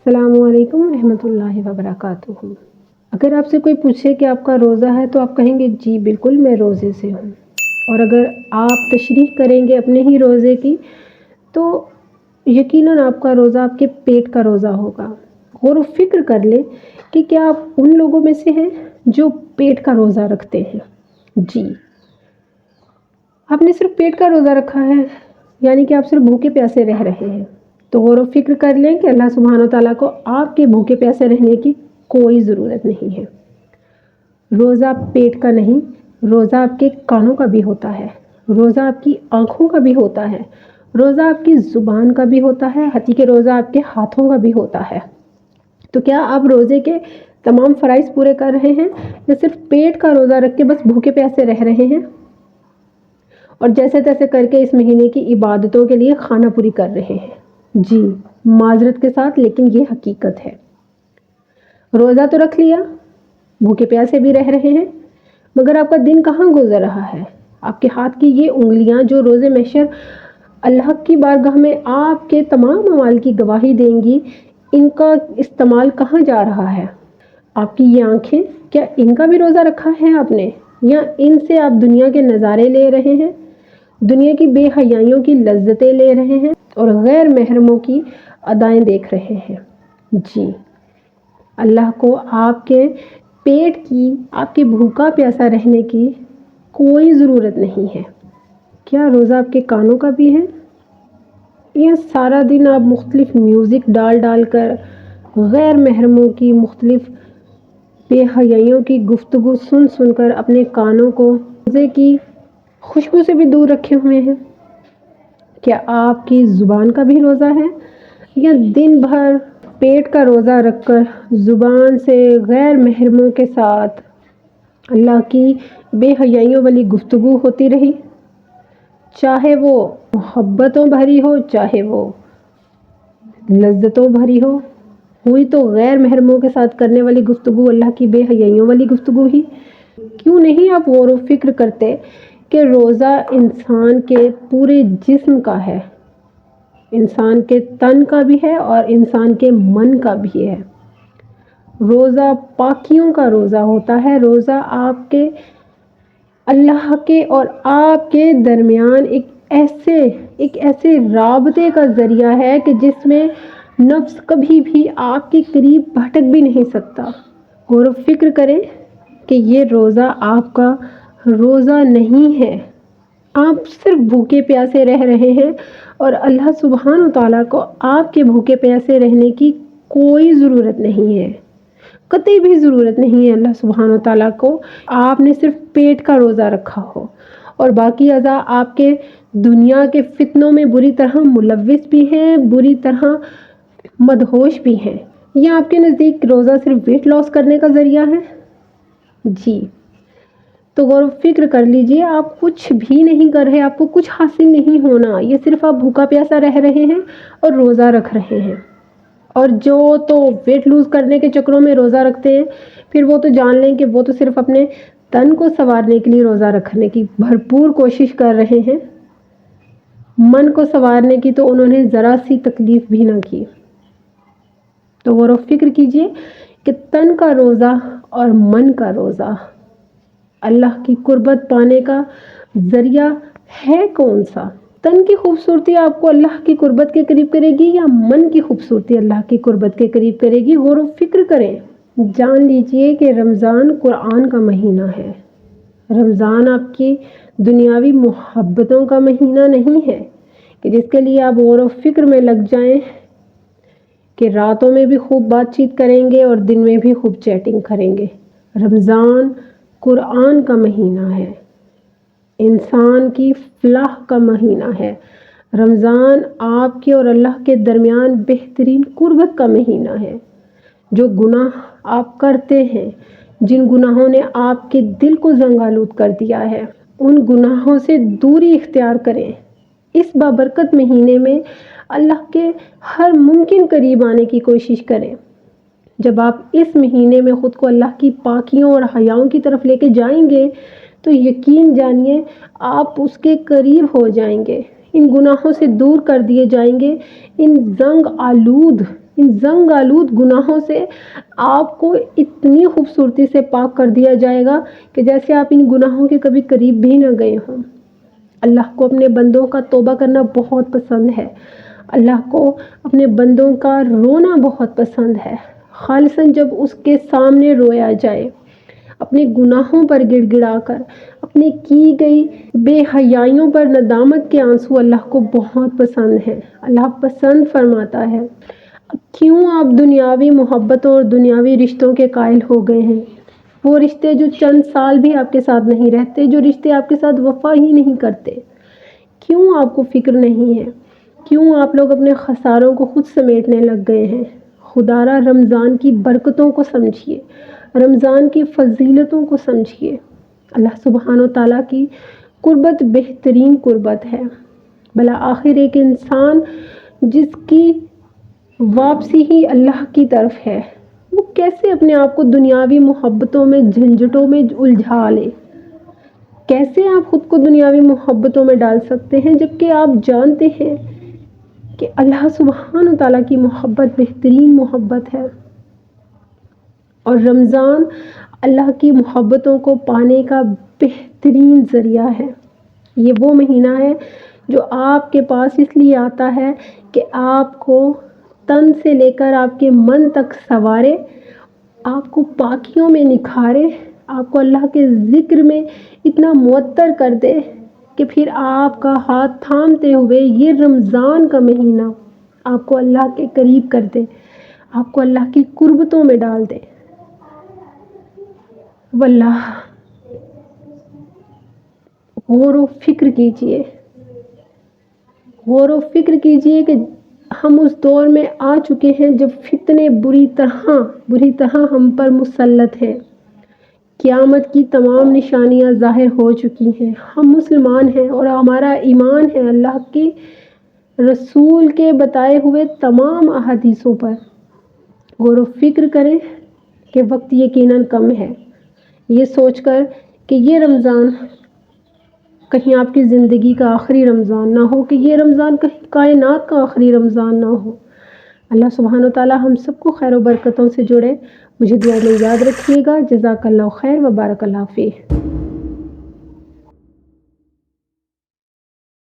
السلام علیکم ورحمۃ اللہ وبرکاتہ۔ اگر آپ سے کوئی پوچھے کہ آپ کا روزہ ہے تو آپ کہیں گے جی بالکل میں روزے سے ہوں، اور اگر آپ تشریح کریں گے اپنے ہی روزے کی تو یقیناً آپ کا روزہ آپ کے پیٹ کا روزہ ہوگا۔ غور و فکر کر لیں کہ کیا آپ ان لوگوں میں سے ہیں جو پیٹ کا روزہ رکھتے ہیں؟ جی، آپ نے صرف پیٹ کا روزہ رکھا ہے، یعنی کہ آپ صرف بھوکے پیاسے رہ رہے ہیں۔ تو غور و فکر کر لیں کہ اللہ سبحانہ و تعالیٰ کو آپ کے بھوکے پیاسے رہنے کی کوئی ضرورت نہیں ہے۔ روزہ پیٹ کا نہیں، روزہ آپ کے کانوں کا بھی ہوتا ہے، روزہ آپ کی آنکھوں کا بھی ہوتا ہے، روزہ آپ کی زبان کا بھی ہوتا ہے، حتیٰ کہ روزہ آپ کے ہاتھوں کا بھی ہوتا ہے۔ تو کیا آپ روزے کے تمام فرائض پورے کر رہے ہیں یا صرف پیٹ کا روزہ رکھ کے بس بھوکے پیاسے رہ رہے ہیں اور جیسے تیسے کر کے اس مہینے کی عبادتوں کے لیے خانہ پوری کر رہے ہیں؟ جی، معذرت کے ساتھ لیکن یہ حقیقت ہے۔ روزہ تو رکھ لیا، بھوکے پیاسے بھی رہ رہے ہیں، مگر آپ کا دن کہاں گزر رہا ہے؟ آپ کے ہاتھ کی یہ انگلیاں جو روز محشر اللہ کی بارگاہ میں آپ کے تمام اعمال کی گواہی دیں گی، ان کا استعمال کہاں جا رہا ہے؟ آپ کی یہ آنکھیں، کیا ان کا بھی روزہ رکھا ہے آپ نے، یا ان سے آپ دنیا کے نظارے لے رہے ہیں، دنیا کی بے حیائیوں کی لذتیں لے رہے ہیں اور غیر محرموں کی ادائیں دیکھ رہے ہیں؟ جی، اللہ کو آپ کے پیٹ کی، آپ کے بھوکا پیاسا رہنے کی کوئی ضرورت نہیں ہے۔ کیا روزہ آپ کے کانوں کا بھی ہے؟ یا سارا دن آپ مختلف میوزک ڈال کر غیر محرموں کی مختلف بے حیائیوں کی گفتگو سن کر اپنے کانوں کو روزے کی خوشبو سے بھی دور رکھے ہوئے ہیں؟ کیا آپ کی زبان کا بھی روزہ ہے، یا دن بھر پیٹ کا روزہ رکھ کر زبان سے غیر محرموں کے ساتھ اللہ کی بے حیائیوں والی گفتگو ہوتی رہی، چاہے وہ محبتوں بھری ہو چاہے وہ لذتوں بھری ہو؟ ہوئی تو غیر محرموں کے ساتھ کرنے والی گفتگو اللہ کی بے حیائیوں والی گفتگو ہی۔ کیوں نہیں آپ غور و فکر کرتے کہ روزہ انسان کے پورے جسم کا ہے، انسان کے تن کا بھی ہے اور انسان کے من کا بھی ہے۔ روزہ پاکیوں کا روزہ ہوتا ہے، روزہ آپ کے اللہ کے اور آپ کے درمیان ایک ایسے رابطے کا ذریعہ ہے کہ جس میں نفس کبھی بھی آپ کے قریب بھٹک بھی نہیں سکتا۔ غور و فکر کریں کہ یہ روزہ آپ کا روزہ نہیں ہے، آپ صرف بھوکے پیاسے رہ رہے ہیں اور اللہ سبحانہ و تعالیٰ کو آپ کے بھوکے پیاسے رہنے کی کوئی ضرورت نہیں ہے، قطعی بھی ضرورت نہیں ہے اللہ سبحانہ و تعالیٰ کو آپ نے صرف پیٹ کا روزہ رکھا ہو اور باقی اعضاء آپ کے دنیا کے فتنوں میں بری طرح ملوث بھی ہیں، بری طرح مدہوش بھی ہیں۔ یا آپ کے نزدیک روزہ صرف ویٹ لاس کرنے کا ذریعہ ہے؟ جی، تو غور و فکر کر لیجئے، آپ کچھ بھی نہیں کر رہے، آپ کو کچھ حاصل نہیں ہونا، یہ صرف آپ بھوکا پیاسا رہ رہے ہیں اور روزہ رکھ رہے ہیں۔ اور جو تو ویٹ لوز کرنے کے چکروں میں روزہ رکھتے ہیں، پھر وہ تو جان لیں کہ وہ تو صرف اپنے تن کو سنوارنے کے لیے روزہ رکھنے کی بھرپور کوشش کر رہے ہیں، من کو سنوارنے کی تو انہوں نے ذرا سی تکلیف بھی نہ کی۔ تو غور و فکر کیجئے کہ تن کا روزہ اور من کا روزہ اللہ کی قربت پانے کا ذریعہ ہے کون سا؟ تن کی خوبصورتی آپ کو اللہ کی قربت کے قریب کرے گی یا من کی خوبصورتی اللہ کی قربت کے قریب کرے گی؟ غور و فکر کریں، جان لیجئے کہ رمضان قرآن کا مہینہ ہے، رمضان آپ کی دنیاوی محبتوں کا مہینہ نہیں ہے کہ جس کے لیے آپ غور و فکر میں لگ جائیں کہ راتوں میں بھی خوب بات چیت کریں گے اور دن میں بھی خوب چیٹنگ کریں گے۔ رمضان قرآن کا مہینہ ہے، انسان کی فلاح کا مہینہ ہے، رمضان آپ کے اور اللہ کے درمیان بہترین قربت کا مہینہ ہے۔ جو گناہ آپ کرتے ہیں، جن گناہوں نے آپ کے دل کو زنگ آلود کر دیا ہے، ان گناہوں سے دوری اختیار کریں۔ اس بابرکت مہینے میں اللہ کے ہر ممکن قریب آنے کی کوشش کریں۔ جب آپ اس مہینے میں خود کو اللہ کی پاکیوں اور حیاؤں کی طرف لے کے جائیں گے تو یقین جانیے آپ اس کے قریب ہو جائیں گے، ان گناہوں سے دور کر دیے جائیں گے، ان زنگ آلود ان زنگ آلود گناہوں سے آپ کو اتنی خوبصورتی سے پاک کر دیا جائے گا کہ جیسے آپ ان گناہوں کے کبھی قریب بھی نہ گئے ہوں۔ اللہ کو اپنے بندوں کا توبہ کرنا بہت پسند ہے، اللہ کو اپنے بندوں کا رونا بہت پسند ہے، خالصاً جب اس کے سامنے رویا جائے، اپنے گناہوں پر گڑ گڑا کر، اپنی کی گئی بے حیائیوں پر ندامت کے آنسو اللہ کو بہت پسند ہے، اللہ پسند فرماتا ہے۔ کیوں آپ دنیاوی محبتوں اور دنیاوی رشتوں کے قائل ہو گئے ہیں؟ وہ رشتے جو چند سال بھی آپ کے ساتھ نہیں رہتے، جو رشتے آپ کے ساتھ وفا ہی نہیں کرتے، کیوں آپ کو فکر نہیں ہے؟ کیوں آپ لوگ اپنے خساروں کو خود سمیٹنے لگ گئے ہیں؟ خدارا رمضان کی برکتوں کو سمجھیے، رمضان کی فضیلتوں کو سمجھیے۔ اللہ سبحانہ و تعالیٰ کی قربت بہترین قربت ہے۔ بالآخر ایک انسان جس کی واپسی ہی اللہ کی طرف ہے، وہ کیسے اپنے آپ کو دنیاوی محبتوں میں جھنجھٹوں میں الجھا لے؟ کیسے آپ خود کو دنیاوی محبتوں میں ڈال سکتے ہیں جبکہ آپ جانتے ہیں کہ اللہ سبحانہ تعالیٰ کی محبت بہترین محبت ہے، اور رمضان اللہ کی محبتوں کو پانے کا بہترین ذریعہ ہے۔ یہ وہ مہینہ ہے جو آپ کے پاس اس لیے آتا ہے کہ آپ کو تن سے لے کر آپ کے من تک سنوارے، آپ کو پاکیوں میں نکھارے، آپ کو اللہ کے ذکر میں اتنا معطر کر دے کہ پھر آپ کا ہاتھ تھامتے ہوئے یہ رمضان کا مہینہ آپ کو اللہ کے قریب کر دے، آپ کو اللہ کی قربتوں میں ڈال دے۔ واللہ غور و فکر کیجئے، غور و فکر کیجئے کہ ہم اس دور میں آ چکے ہیں جب فتنے بری طرح ہم پر مسلط ہیں۔ قیامت کی تمام نشانیاں ظاہر ہو چکی ہیں۔ ہم مسلمان ہیں اور ہمارا ایمان ہے اللہ کے رسول کے بتائے ہوئے تمام احادیثوں پر۔ غور و فکر کریں کہ وقت یقیناً کم ہے، یہ سوچ کر کہ یہ رمضان کہیں آپ کی زندگی کا آخری رمضان نہ ہو، کہ یہ رمضان کہیں کائنات کا آخری رمضان نہ ہو۔ اللہ سبحانہ و تعالیٰ ہم سب کو خیر و برکتوں سے جوڑے۔ مجھے دعا میں یاد رکھیے گا۔ جزاک اللہ خیر و بارک اللہ فیہ۔